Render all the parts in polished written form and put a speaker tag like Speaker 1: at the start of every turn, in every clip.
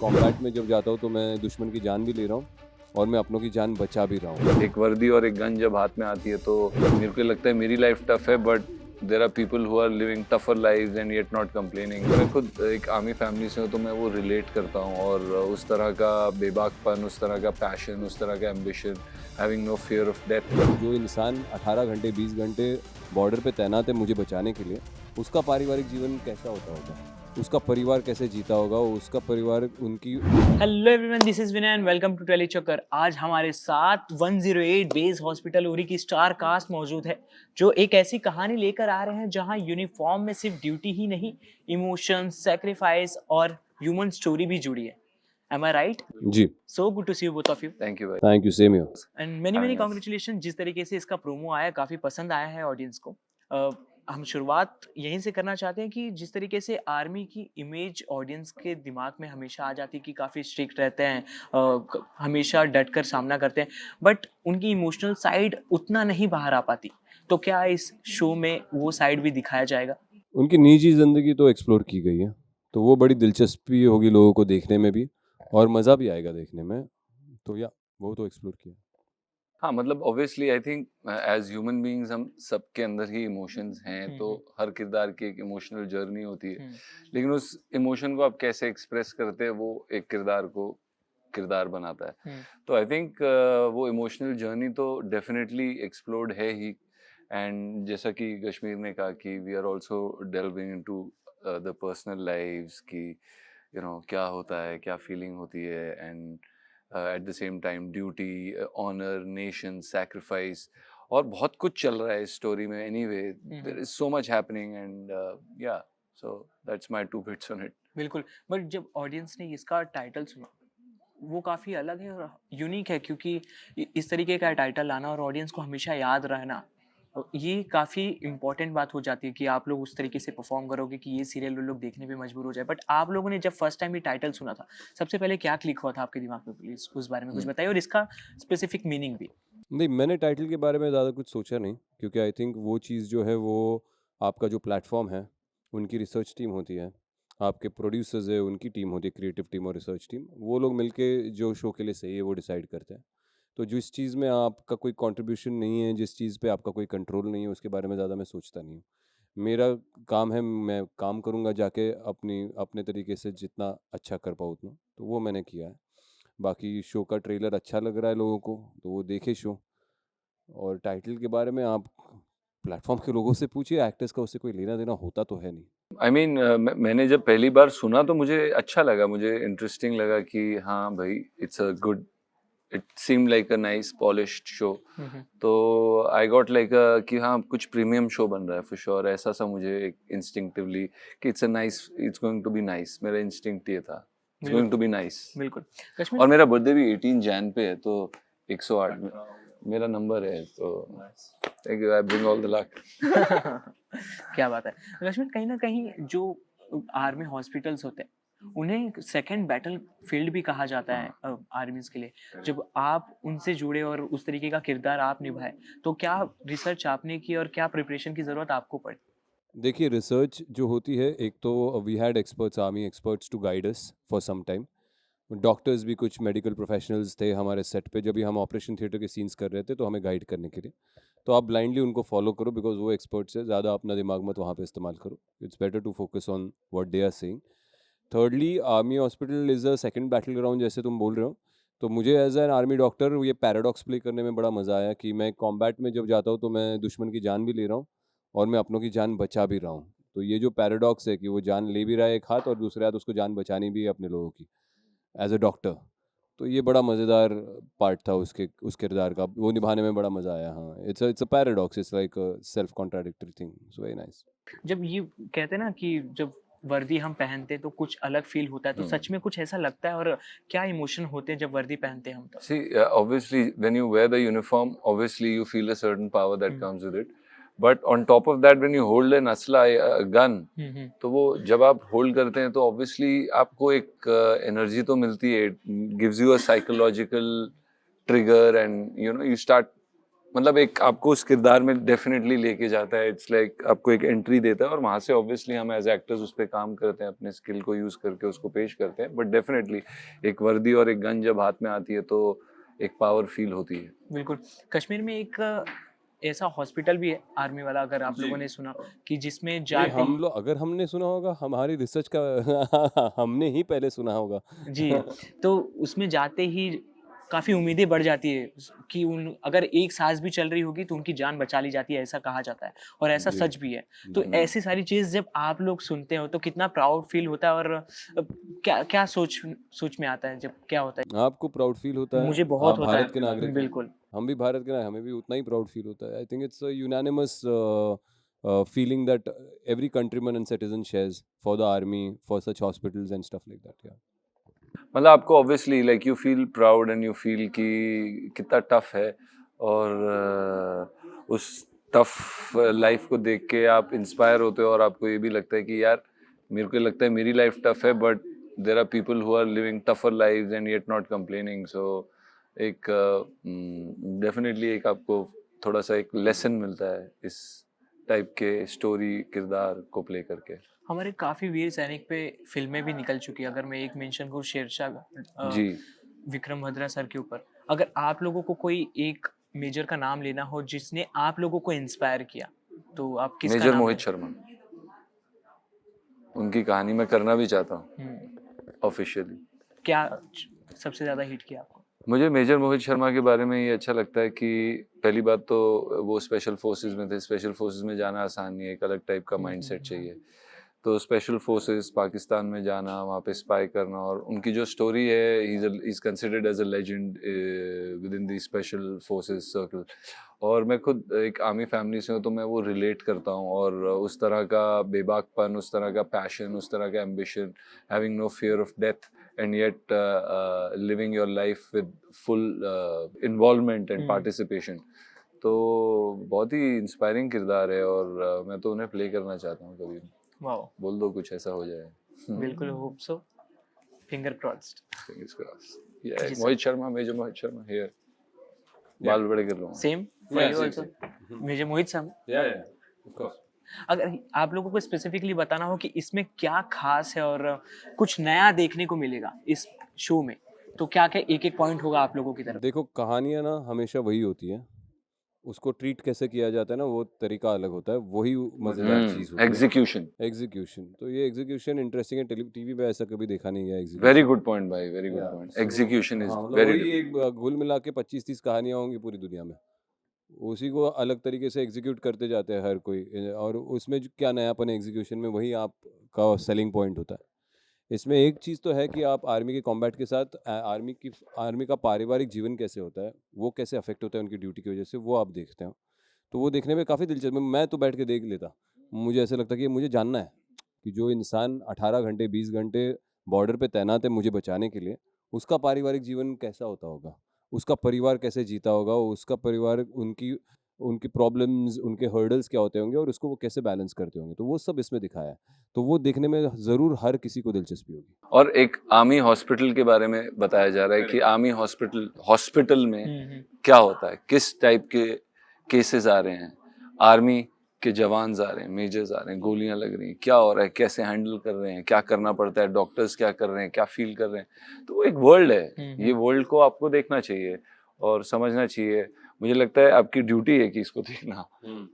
Speaker 1: Combat में जब जाता हूँ तो मैं दुश्मन की जान भी ले रहा हूँ और मैं अपनों की जान बचा भी रहा हूँ।
Speaker 2: एक वर्दी और एक गन जब हाथ में आती है तो मेरे को लगता है मेरी लाइफ टफ है, but there are people who are living tougher lives and yet not complaining. मैं खुद एक आर्मी फैमिली से हूँ तो मैं वो रिलेट करता हूँ, और उस तरह का बेबाकपन, उस तरह का पैशन, उस तरह का ambition, having no fear of death.
Speaker 1: जो इंसान 18 घंटे 20 घंटे बॉर्डर पे तैनात है मुझे बचाने के लिए, उसका पारिवारिक जीवन कैसा होता होगा, उसका परिवार कैसे जीता होगा, उसका परिवार उनकी।
Speaker 3: Hello everyone, this is Vinay and welcome to tele Chakkar. आज हमारे साथ 108 बेस हॉस्पिटल उरी की स्टार कास्ट मौजूद है, जो एक ऐसी कहानी लेकर आ रहे हैं जहां यूनिफॉर्म में सिर्फ ड्यूटी ही नहीं, इमोशन, सैक्रिफाइस और ह्यूमन स्टोरी भी जुड़ी है। Am I right?
Speaker 1: जी,
Speaker 3: so good to see you both of you
Speaker 2: thank you भाई।
Speaker 1: Thank you, same here.
Speaker 3: And many
Speaker 2: Having us.
Speaker 3: Congratulation. जिस तरीके से इसका प्रोमो आया, काफी पसंद आया है ऑडियंस को। हम शुरुआत यहीं से करना चाहते हैं कि जिस तरीके से आर्मी की इमेज ऑडियंस के दिमाग में हमेशा आ जाती है कि काफ़ी स्ट्रिक्ट रहते हैं, हमेशा डट कर सामना करते हैं, बट उनकी इमोशनल साइड उतना नहीं बाहर आ पाती। तो क्या इस शो में वो साइड भी दिखाया जाएगा?
Speaker 1: उनकी निजी ज़िंदगी तो एक्सप्लोर की गई है, तो वो बड़ी दिलचस्पी होगी लोगों को देखने में भी, और मज़ा भी आएगा देखने में। तो या वो तो एक्सप्लोर किया।
Speaker 2: हाँ, मतलब obviously I think as human beings हम सबके अंदर ही इमोशंस हैं, तो हर किरदार की एक इमोशनल जर्नी होती है। लेकिन उस इमोशन को आप कैसे एक्सप्रेस करते हैं, वो एक किरदार को किरदार बनाता है। तो आई थिंक वो इमोशनल जर्नी तो डेफिनेटली एक्सप्लोर्ड है ही। एंड जैसा कि कश्मीर ने कहा कि we are also delving into the personal lives की क्या होता है, क्या फीलिंग होती है, and at the same time duty, honour, nation, sacrifice, और बहुत कुछ चल रहा है इस स्टोरी में। Anyway, there is so much happening, and yeah so that's my two bits on it.
Speaker 3: बिल्कुल। बट जब ऑडियंस ने इसका टाइटल सुना, वो काफ़ी अलग है और यूनिक है, क्योंकि इस तरीके का टाइटल लाना और ऑडियंस को हमेशा याद रहना, ये काफ़ी इम्पोर्टेंट बात हो जाती है कि आप लोग उस तरीके से परफॉर्म करोगे कि ये सीरियल वो लोग देखने पे मजबूर हो जाए। बट आप लोगों ने जब फर्स्ट टाइम ये टाइटल सुना था, सबसे पहले क्या क्लिक हुआ था आपके दिमाग में? प्लीज उस बारे में कुछ बताइए, और इसका स्पेसिफिक मीनिंग भी।
Speaker 1: नहीं, मैंने टाइटल के बारे में ज़्यादा कुछ सोचा नहीं, क्योंकि आई थिंक वो चीज़ जो है वो आपका जो प्लेटफॉर्म है, उनकी रिसर्च टीम होती है, आपके प्रोड्यूसर्स है उनकी टीम होती है, क्रिएटिव टीम और रिसर्च टीम, वो लोग मिलके जो शो के लिए सही है वो डिसाइड करते हैं। तो जिस चीज़ में आपका कोई कंट्रीब्यूशन नहीं है, जिस चीज़ पे आपका कोई कंट्रोल नहीं है, उसके बारे में ज़्यादा मैं सोचता नहीं हूँ। मेरा काम है, मैं काम करूँगा जाके अपने तरीके से जितना अच्छा कर पाऊँ उतना, तो वो मैंने किया है। बाकी शो का ट्रेलर अच्छा लग रहा है लोगों को, तो वो देखे शो। और टाइटल के बारे में आप प्लेटफॉर्म के लोगों से पूछिए, एक्टर्स का उससे कोई लेना देना होता तो है नहीं।
Speaker 2: आई मीन, मैंने जब पहली बार सुना तो मुझे अच्छा लगा, मुझे इंटरेस्टिंग लगा कि हाँ भाई, it's a good, it seem like a nice polished show. तो आई गॉट लाइक कि हाँ, कुछ प्रीमियम शो बन रहा है फॉर श्योर, ऐसा सा मुझे एक इंस्टिंक्टिवली कि it's a nice, it's going to be nice, मेरा इंस्टिंक्ट ये था, it's going to be nice.
Speaker 3: बिल्कुल।
Speaker 2: और
Speaker 3: कश्मीर।
Speaker 2: मेरा बर्थडे भी 18 जैन पे है, तो 108 में मेरा नंबर है, तो thank you, I bring all the luck.
Speaker 3: क्या बात है। कश्मीर, कहीं ना कहीं जो आर्मी हॉस्पिटल्स होते हैं, उन्हें सेकंड बैटल फील्ड भी कहा जाता है आर्मीज के लिए। जब आप उनसे जुड़े और उस तरीके का किरदार आप निभाए, तो क्या रिसर्च आपने की और क्या प्रिपरेशन की जरूरत आपको पड़ी?
Speaker 1: देखिए, रिसर्च जो होती है, एक तो we had experts, army experts to guide us for some time. Doctors भी, कुछ मेडिकल प्रोफेशनल्स थे हमारे सेट पे, जब भी हम ऑपरेशन थिएटर के सीन्स कर रहे थे तो हमें गाइड करने के लिए। तो आप ब्लाइंडली उनको फॉलो करो, बिकॉज वो एक्सपर्ट्स है, ज़्यादा अपना दिमाग मत वहाँ पे इस्तेमाल करो। It's better to focus on what they are saying. Thirdly, army hospital is a second battle ground, जैसे तुम बोल रहे हो। तो मुझे एज एन आर्मी डॉक्टर ये पैराडॉक्स प्ले करने में बड़ा मज़ा आया कि मैं कॉम्बैट में जब जाता हूँ तो मैं दुश्मन की जान भी ले रहा हूँ और मैं अपनों की जान बचा भी रहा हूँ। तो ये जो पैराडॉक्स है कि वो जान ले भी रहा है एक हाथ, और दूसरे हाथ उसको जान बचानी भी है अपने लोगों की, एज अ डॉक्टर। तो ये बड़ा मज़ेदार पार्ट था उस किरदार का, वो निभाने में बड़ा मज़ा आया। हाँ, it's a paradox, it's like a self contradictory thing, so very nice.
Speaker 3: जब ये कहते हैं ना कि जब वर्दी हम पहनते हैं तो कुछ अलग फील होता है, तो सच में कुछ ऐसा लगता है? और क्या इमोशन होते हैं जब वर्दी पहनते हैं हम तब?
Speaker 2: See, obviously, when you wear the uniform, obviously you feel a certain power that comes with it. But on top of that, when you hold an asla, a gun, तो वो जब आप होल्ड करते हैं तो ऑब्वियसली आपको एक energy तो मिलती है, it gives you a psychological trigger, and you start मतलब एक आपको उस किरदार में डेफिनेटली लेके जाता है, इट्स लाइक आपको एक एंट्री देता है और वहाँ से ऑब्वियसली हम एज एक्टर्स उस पर काम करते हैं, अपने स्किल को यूज करके उसको पेश करते हैं, बट डेफिनेटली एक वर्दी और एक गन जब हाथ में आती है तो एक पावर फील होती है।
Speaker 3: बिल्कुल। कश्मीर में एक ऐसा हॉस्पिटल भी है आर्मी वाला, अगर आप
Speaker 1: जी।
Speaker 3: लोगों ने सुना, कि जिसमें
Speaker 1: नहीं,
Speaker 3: जाते ही
Speaker 1: हम लोग अगर हमने सुना होगा हमारी रिसर्च का हमने ही पहले सुना होगा।
Speaker 3: जी, तो उसमें जाते ही काफ़ी उम्मीदें बढ़ जाती है कि उन अगर एक सांस भी चल रही होगी तो उनकी जान बचा ली जाती है, ऐसा कहा जाता है और ऐसा
Speaker 1: जी,
Speaker 3: सच भी है। तो
Speaker 1: जी।
Speaker 3: ऐसी सारी चीज़ जब आप लोग सुनते हो तो कितना प्राउड फील होता है, और क्या क्या सोच में आता है जब क्या होता है?
Speaker 1: आपको प्राउड फील होता है?
Speaker 3: मुझे बहुत
Speaker 1: आप
Speaker 3: होता
Speaker 1: भारत के
Speaker 3: है।
Speaker 1: नागरिक हैं।
Speaker 3: बिल्कुल।
Speaker 1: हम भी भारत के नागरिक, हमें भी उतना ही प्राउड फील होता है। I think it's a unanimous feeling that every countryman and citizen shares for the army, for such hospitals and stuff like that. Yeah.
Speaker 2: मतलब आपको obviously like you feel proud and you feel कि कितना tough है, और उस tough life को देख के आप इंस्पायर होते हो और आपको ये भी लगता है कि यार मेरे को लगता है मेरी लाइफ टफ है, but there are people who are living tougher lives and yet not complaining. So एक डेफिनेटली एक आपको थोड़ा सा एक लेसन मिलता है इस टाइप के स्टोरी किरदार को प्ले करके।
Speaker 3: हमारे काफ़ी वीर सैनिक पे फ़िल्में भी निकल चुकी हैं। अगर मैं एक मेंशन करूँ, शेरशाह,
Speaker 2: जी।
Speaker 3: विक्रम बत्रा सर के ऊपर। अगर आप लोगों को कोई एक मेजर का नाम लेना हो जिसने आप लोगों को इंस्पायर किया, तो आप किसका
Speaker 2: मेजर
Speaker 3: नाम
Speaker 2: मोहित
Speaker 3: लें?
Speaker 2: शर्मा, उनकी कहानी मैं करना भी चाहता हूँ
Speaker 3: हुँ,
Speaker 2: ऑफिशियली।
Speaker 3: क्या सबसे ज़्यादा हिट किया आपको?
Speaker 2: मुझे मेजर मोहित शर्मा के बारे में ये अच्छा लगता है कि पहली बात तो वो स्पेशल फोर्सेस में थे। स्पेशल फोर्सेस में जाना आसान नहीं है, एक अलग टाइप का माइंडसेट चाहिए। तो स्पेशल फोर्सेस पाकिस्तान में जाना, वहाँ पे स्पाई करना, और उनकी जो स्टोरी है, he is considered as a legend within the special forces circle. और मैं खुद एक आर्मी फैमिली से हूँ तो मैं वो रिलेट करता हूँ, और उस तरह का बेबाकपन, उस तरह का पैशन, उस तरह का ambition, having no fear of death and yet living your life with full involvement and
Speaker 3: um,
Speaker 2: participation। तो बहुत ही इंस्पायरिंग किरदार है, और मैं तो उन्हें प्ले करना चाहता हूँ कभी।
Speaker 3: वाओ!
Speaker 2: बोल दो कुछ ऐसा हो जाए।
Speaker 3: बिल्कुल, hope so, finger crossed.
Speaker 2: Fingers crossed। Yeah,
Speaker 3: जी sir.
Speaker 2: Mohit Sharma, major Mohit Sharma here।
Speaker 1: Yeah.
Speaker 2: बाल बड़े कर लूँगा।
Speaker 3: Same for
Speaker 1: Yeah,
Speaker 3: you
Speaker 1: same,
Speaker 3: also?
Speaker 1: same.
Speaker 3: Major Mohit sir.
Speaker 1: Yeah, yeah, of course.
Speaker 3: अगर आप लोगों को स्पेसिफिकली बताना हो कि इसमें क्या खास है और कुछ नया देखने को मिलेगा इस शो में, तो क्या-क्या एक-एक पॉइंट होगा आप लोगों की तरफ?
Speaker 1: देखो, कहानियाँ ना हमेशा वही होती हैं। उसको ट्रीट कैसे किया जाता है ना, वो तरीका अलग होता है। वही मज़ेदार चीज़ होती है।
Speaker 2: एग्जीक्यूशन।
Speaker 1: एग्जीक्यूशन, तो ये एग्जीक्यूशन इंटरेस्टिंग है। टीवी पे ऐसा कभी देखा नहीं गया
Speaker 2: वेरी
Speaker 1: एग्जीक्यूशन।
Speaker 2: गुड पॉइंट भाई, वेरी गुड
Speaker 1: या
Speaker 2: पॉइंट।
Speaker 1: सो
Speaker 2: एग्जीक्यूशन इज
Speaker 1: हाँ, मतलब
Speaker 2: वेरी
Speaker 1: वही एक घुल मिला के 25-30 कहानियाँ होंगी पूरी दुनिया में। उसी को अलग तरीके से एग्जीक्यूट करते जाते हैं हर कोई, और उसमें जो क्या नयापन है एग्जीक्यूशन में, वही आपका सेलिंग पॉइंट होता है। इसमें एक चीज़ तो है कि आप आर्मी के कॉम्बैट के साथ आर्मी का पारिवारिक जीवन कैसे होता है, वो कैसे अफेक्ट होता है उनकी ड्यूटी की वजह से, वो आप देखते हो। तो वो देखने में काफ़ी दिलचस्प है। मैं तो बैठ के देख लेता। मुझे ऐसा लगता है कि मुझे जानना है कि जो इंसान 18 घंटे 20 घंटे बॉर्डर पे तैनात है मुझे बचाने के लिए, उसका पारिवारिक जीवन कैसा होता होगा, उसका परिवार कैसे जीता होगा, उसका परिवार उनकी उनकी प्रॉब्लम्स, उनके हर्डल्स क्या होते होंगे, और उसको वो कैसे बैलेंस करते होंगे। तो वो सब इसमें दिखाया है। तो वो देखने में ज़रूर हर किसी को दिलचस्पी होगी।
Speaker 2: और एक आर्मी हॉस्पिटल के बारे में बताया जा रहा है कि आर्मी हॉस्पिटल में क्या होता है, किस टाइप के केसेस आ रहे हैं, आर्मी के जवान आ रहे हैं, मेजर्स आ रहे हैं, गोलियां लग रही हैं, क्या हो रहा है, कैसे हैंडल कर रहे हैं, क्या करना पड़ता है, डॉक्टर्स क्या कर रहे हैं, क्या फील कर रहे हैं। तो वो एक वर्ल्ड है, ये वर्ल्ड को आपको देखना चाहिए और समझना चाहिए। मुझे लगता है आपकी ड्यूटी है कि इसको देखना।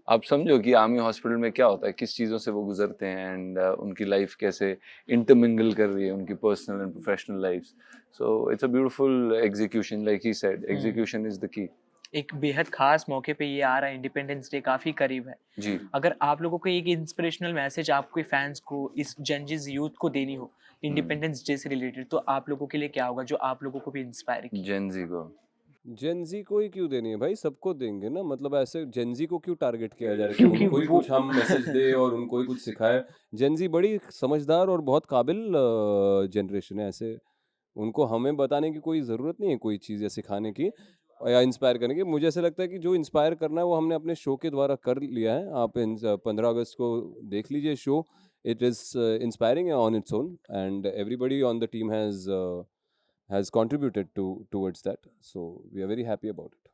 Speaker 2: आप समझो कि आर्मी हॉस्पिटल में क्या होता है, किस चीज़ों से वो गुजरते हैं, एंड उनकी लाइफ कैसे इंटरमिंगल कर रही है उनकी personal and professional life. So it's a beautiful execution, like he said, execution is the key.
Speaker 3: एक बेहद खास मौके पे ये आ रहा है, इंडिपेंडेंस डे काफ़ी करीब है।
Speaker 2: जी।
Speaker 3: अगर आप लोगों को एक इंस्पिरेशनल मैसेज आपके फैंस को, इस जेनज़ी यूथ को देनी हो इंडिपेंडेंस डे से रिलेटेड, तो आप लोगों के लिए क्या होगा जो आप लोगों को भी इंस्पायर करे?
Speaker 2: जेनजी को।
Speaker 1: जेनजी को ही क्यों देनी है भाई, सबको देंगे ना। मतलब ऐसे जेनजी को क्यों टारगेट किया जा रहा है कि
Speaker 3: क्योंकि
Speaker 1: उनको ही
Speaker 3: वो
Speaker 1: कुछ हम मैसेज दे और उनको ही कुछ सिखाए। जेनजी बड़ी समझदार और बहुत काबिल जनरेशन है। ऐसे उनको हमें बताने की कोई ज़रूरत नहीं है कोई चीज़ या सिखाने की या इंस्पायर करने की। मुझे ऐसा लगता है कि जो इंस्पायर करना है वो हमने अपने शो के द्वारा कर लिया है। आप 15 अगस्त को देख लीजिए show. It is inspiring on its own, and everybody on the team has contributed towards that, so we are very happy about it.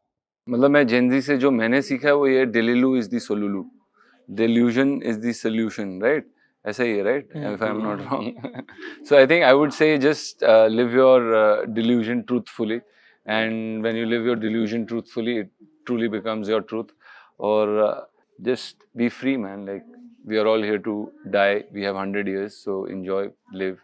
Speaker 2: मतलब मैं जेनजी से जो मैंने सीखा है वो ये delulu is the solulu, delusion is the solution, right? ऐसा ही है, right? If I'm not wrong. So I think I would say just live your delusion truthfully, and when you live your delusion truthfully, it truly becomes your truth. Or just be free, man. Like we are all here to die. We have 100 years, so enjoy, live,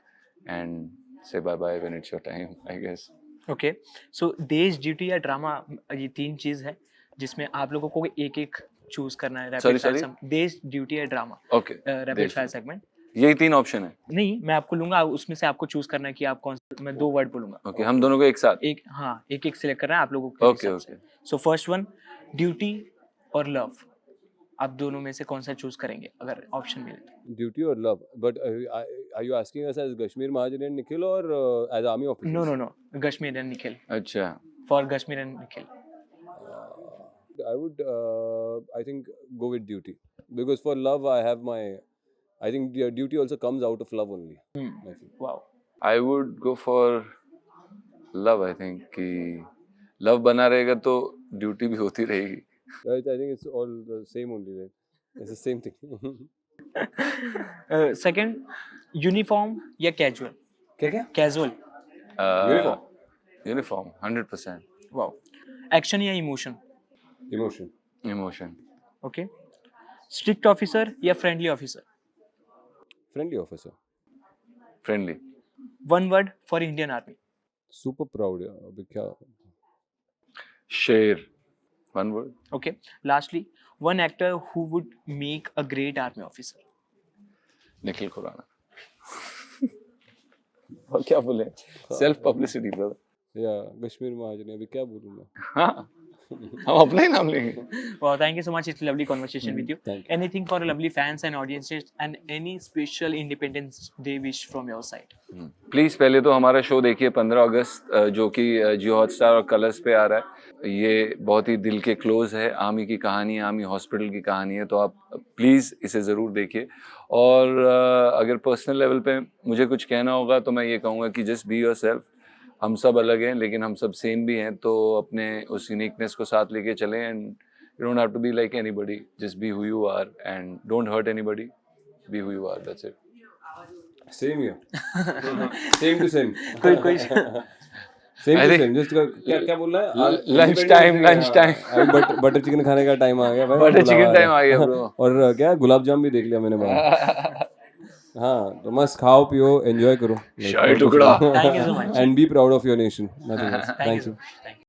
Speaker 2: and say bye bye when it's your time, I guess.
Speaker 3: Okay, so देश, duty या drama, ये 3 चीज़ है जिसमें आप लोगों को एक-एक choose करना है।
Speaker 2: Sorry,
Speaker 3: rapid fire
Speaker 2: sorry?
Speaker 3: देश, ड्यूटी या ड्रामा,
Speaker 2: Okay.
Speaker 3: रैपिड
Speaker 2: देश
Speaker 3: फायर
Speaker 2: ड्यूटी।
Speaker 3: सेगमेंट।
Speaker 2: यही 3 ऑप्शन है.
Speaker 3: नहीं, मैं आपको लूँगा, उसमें से आपको चूज़ करना है कि आप कौन सा। मैं 2 वर्ड बोलूँगा।
Speaker 2: Okay, हम दोनों को एक साथ.
Speaker 3: एक, हाँ, एक-एक सिलेक्ट करना है आप लोगों के
Speaker 2: Okay,
Speaker 3: हिसाब से।
Speaker 2: okay.
Speaker 3: So first one, duty और लव, आप दोनों में से कौन सा चूज़ करेंगे अगर ऑप्शन मिले तो?
Speaker 1: Duty or love? But are you asking us as Kashmir Mahajan and Nikhil or as army officers?
Speaker 3: No, no, no, Kashmir and Nikhil,
Speaker 2: अच्छा.
Speaker 3: For Kashmir and Nikhil.
Speaker 1: I would, I think, go with duty because for love I have my. I think duty also comes out of love only. I feel.
Speaker 3: Wow,
Speaker 2: I would go for love. I think कि love बना रहेगा तो duty भी होती रहेगी.
Speaker 1: I think it's all the same only. Right? It's the same thing.
Speaker 3: Second, uniform या casual?
Speaker 1: क्या?
Speaker 3: Casual,
Speaker 1: Uniform.
Speaker 2: Uniform, 100%.
Speaker 3: Wow. Action या emotion?
Speaker 1: Emotion.
Speaker 2: Emotion.
Speaker 3: Okay, strict officer या friendly officer?
Speaker 1: Friendly officer.
Speaker 2: Friendly.
Speaker 3: One word for Indian army?
Speaker 1: Super proud. Yeah. अभी क्या?
Speaker 2: Share. One word.
Speaker 3: Okay, lastly, one actor who would make a great army officer?
Speaker 2: Nikhil Khurana. और क्या बोले? Self publicity, brother.
Speaker 1: Yeah. Kashmir महाजन अभी क्या बोलूँगा?
Speaker 2: हाँ. हम अपना ही नाम लेंगे.
Speaker 3: Well, thank you so much. It's a lovely conversation with you.
Speaker 1: Thank you.
Speaker 3: Anything for lovely fans and audiences, and any special Independence Day wish from your side?
Speaker 2: Please पहले तो हमारा शो देखिए 15 अगस्त जो कि जियो हॉटस्टार और colours पे आ रहा है. ये बहुत ही दिल के क्लोज है. आर्मी की कहानी है, आर्मी हॉस्पिटल की कहानी है, तो आप प्लीज़ इसे ज़रूर देखिए. और अगर पर्सनल लेवल पे मुझे कुछ कहना होगा तो मैं ये कहूँगा कि जस्ट बी योरसेल्फ. हम सब अलग हैं लेकिन हम सब सेम भी हैं, तो अपने उस यूनिकनेस को साथ लेके चलें. And you don't have to be like anybody, just be who you are and don't hurt anybody. Be who you are, that's it.
Speaker 1: Same here. Same to same.
Speaker 3: कोई
Speaker 1: Same to same. Just क्या बोलना है?
Speaker 2: Lunch time.
Speaker 1: अभी butter chicken खाने का time आ गया भाई.
Speaker 2: Butter chicken time आ गया ब्रो.
Speaker 1: और क्या गुलाब जाम भी देख लिया मैंने बाहर. हाँ, तो मस्त खाओ पियो एंजॉय करो.
Speaker 2: शाही टुकड़ा.
Speaker 3: Thank you so much.
Speaker 1: And be proud of your nation. Nothing else.
Speaker 3: Thank
Speaker 1: Thank
Speaker 3: you.
Speaker 1: you.
Speaker 3: Thank you.